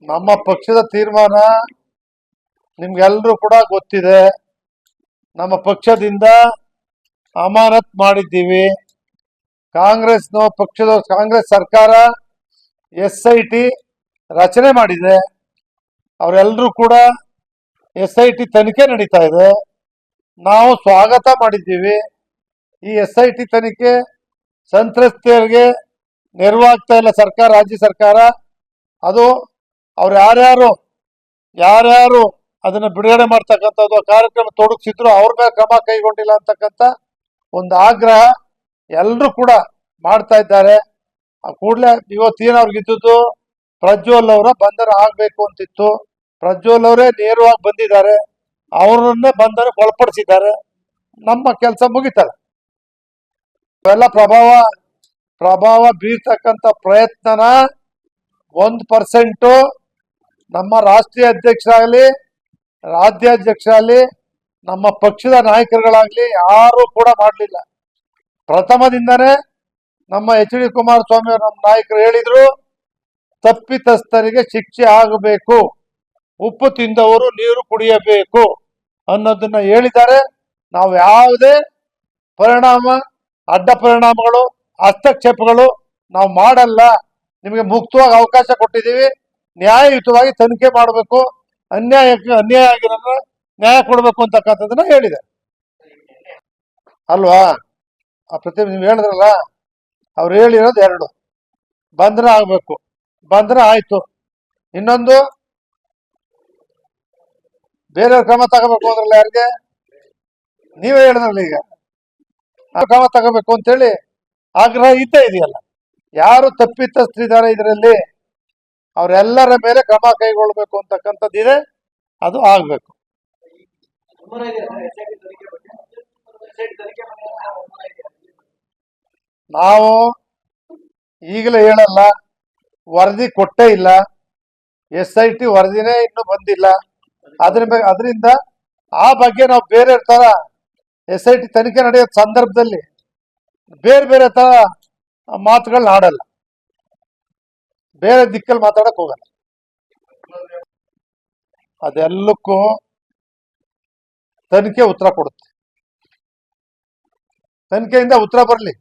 ನಮ್ಮ ಪಕ್ಷದ ತೀರ್ಮಾನ ನಿಮ್ಗೆಲ್ಲರೂ ಕೂಡ ಗೊತ್ತಿದೆ. ನಮ್ಮ ಪಕ್ಷದಿಂದ ಅಮಾನತ್ ಮಾಡಿದ್ದೀವಿ. ಕಾಂಗ್ರೆಸ್ ಸರ್ಕಾರ SIT ರಚನೆ ಮಾಡಿದೆ. ಅವರೆಲ್ಲರೂ ಕೂಡ SIT ತನಿಖೆ ನಡೀತಾ ಇದೆ. ನಾವು ಸ್ವಾಗತ ಮಾಡಿದ್ದೀವಿ. ಈ SIT ತನಿಖೆ ಸಂತ್ರಸ್ತೆಯರಿಗೆ ನೆರವಾಗ್ತಾ ಇಲ್ಲ ಸರ್ಕಾರ, ರಾಜ್ಯ ಸರ್ಕಾರ. ಅದು ಅವ್ರು ಯಾರ್ಯಾರು ಅದನ್ನ ಬಿಡುಗಡೆ ಮಾಡ್ತಕ್ಕಂಥದ್ದು ಕಾರ್ಯಕ್ರಮ ತೊಡಗಿಸಿದ್ರು ಅವ್ರ ಮೇಲೆ ಕ್ರಮ ಕೈಗೊಂಡಿಲ್ಲ ಅಂತಕ್ಕಂಥ ಒಂದು ಆಗ್ರಹ ಎಲ್ಲರೂ ಕೂಡ ಮಾಡ್ತಾ ಇದ್ದಾರೆ. ಕೂಡಲೇ ಇವತ್ತೇನವ್ರಿಗಿದ್ದು ಪ್ರಜ್ವಲ್ ಅವರ ಬಂಧನ ಆಗ್ಬೇಕು ಅಂತಿತ್ತು. ಪ್ರಜ್ವಲ್ ಅವರೇ ನೇರವಾಗಿ ಬಂದಿದ್ದಾರೆ, ಅವರನ್ನೇ ಬಂಧನಕ್ಕೆ ಒಳಪಡಿಸಿದ್ದಾರೆ. ನಮ್ಮ ಕೆಲಸ ಮುಗಿತಲ್ಲ. ಇವೆಲ್ಲ ಪ್ರಭಾವ ಬೀರ್ತಕ್ಕಂಥ ಪ್ರಯತ್ನನ 1% ನಮ್ಮ ರಾಷ್ಟ್ರೀಯ ಅಧ್ಯಕ್ಷರಾಗಲಿ ರಾಜ್ಯಾಧ್ಯಕ್ಷರಾಗಲಿ ನಮ್ಮ ಪಕ್ಷದ ನಾಯಕರುಗಳಾಗ್ಲಿ ಯಾರು ಕೂಡ ಮಾಡಲಿಲ್ಲ. ಪ್ರಥಮದಿಂದನೇ ನಮ್ಮ HD ಕುಮಾರಸ್ವಾಮಿ ಅವರು ನಮ್ಮ ನಾಯಕರು ಹೇಳಿದ್ರು, ತಪ್ಪಿತಸ್ಥರಿಗೆ ಶಿಕ್ಷೆ ಆಗಬೇಕು, ಉಪ್ಪು ತಿಂದವರು ನೀರು ಕುಡಿಯಬೇಕು ಅನ್ನೋದನ್ನ ಹೇಳಿದ್ದಾರೆ. ನಾವು ಯಾವುದೇ ಅಡ್ಡ ಪರಿಣಾಮಗಳು ಹಸ್ತಕ್ಷೇಪಗಳು ನಾವು ಮಾಡಲ್ಲ. ನಿಮಗೆ ಮುಕ್ತವಾಗಿ ಅವಕಾಶ ಕೊಟ್ಟಿದ್ದೀವಿ, ನ್ಯಾಯಯುತವಾಗಿ ತನಿಖೆ ಮಾಡಬೇಕು, ಅನ್ಯಾಯ ಆಗಿರೋದ್ರ ನ್ಯಾಯ ಕೊಡಬೇಕು ಅಂತಕ್ಕಂಥದ್ದನ್ನ ಹೇಳಿದೆ ಅಲ್ವಾ. ಆ ಪ್ರತಿಭೆ ನೀವು ಹೇಳಿದ್ರಲ್ಲ, ಅವ್ರು ಹೇಳಿರೋದು 2 ಬಂಧನ ಆಗ್ಬೇಕು. ಬಂಧನ ಆಯ್ತು. ಇನ್ನೊಂದು ಬೇರೆ ಕ್ರಮ ತಗೋಬೇಕು ಅಂದ್ರಲ್ಲ, ಯಾರಿಗೆ ನೀವೇ ಹೇಳಿದ್ರಲ್ಲ, ಈಗ ಕ್ರಮ ತಗೋಬೇಕು ಅಂತೇಳಿ ಆಗ್ರಹ ಇದ್ದೇ ಇದೆಯಲ್ಲ. ಯಾರು ತಪ್ಪಿತಸ್ಥರಿದ್ದಾರೆ ಇದರಲ್ಲಿ ಅವರೆಲ್ಲರ ಮೇಲೆ ಕ್ರಮ ಕೈಗೊಳ್ಬೇಕು ಅಂತಕ್ಕಂಥದ್ದಿದೆ, ಅದು ಆಗ್ಬೇಕು. ನಾವು ಈಗಲೇ ಹೇಳಲ್ಲ, ವರದಿ ಕೊಟ್ಟೇ ಇಲ್ಲ. SIT ವರದಿನೇ ಇನ್ನೂ ಬಂದಿಲ್ಲ. ಅದರಿಂದ ಆ ಬಗ್ಗೆ ನಾವು ಬೇರೆ ತರ SIT ತನಿಖೆ ನಡೆಯೋ ಸಂದರ್ಭದಲ್ಲಿ ಬೇರೆ ತರ ಮಾತುಗಳನ್ನ ಆಡಲ್ಲ, ಬೇರೆ ದಿಕ್ಕಲ್ಲಿ ಮಾತಾಡಕ್ ಹೋಗಲ್ಲ. ಅದೆಲ್ಲಕ್ಕೂ ತನಿಖೆ ಉತ್ತರ ಕೊಡುತ್ತೆ. ತನಿಖೆಯಿಂದ ಉತ್ತರ ಬರಲಿ.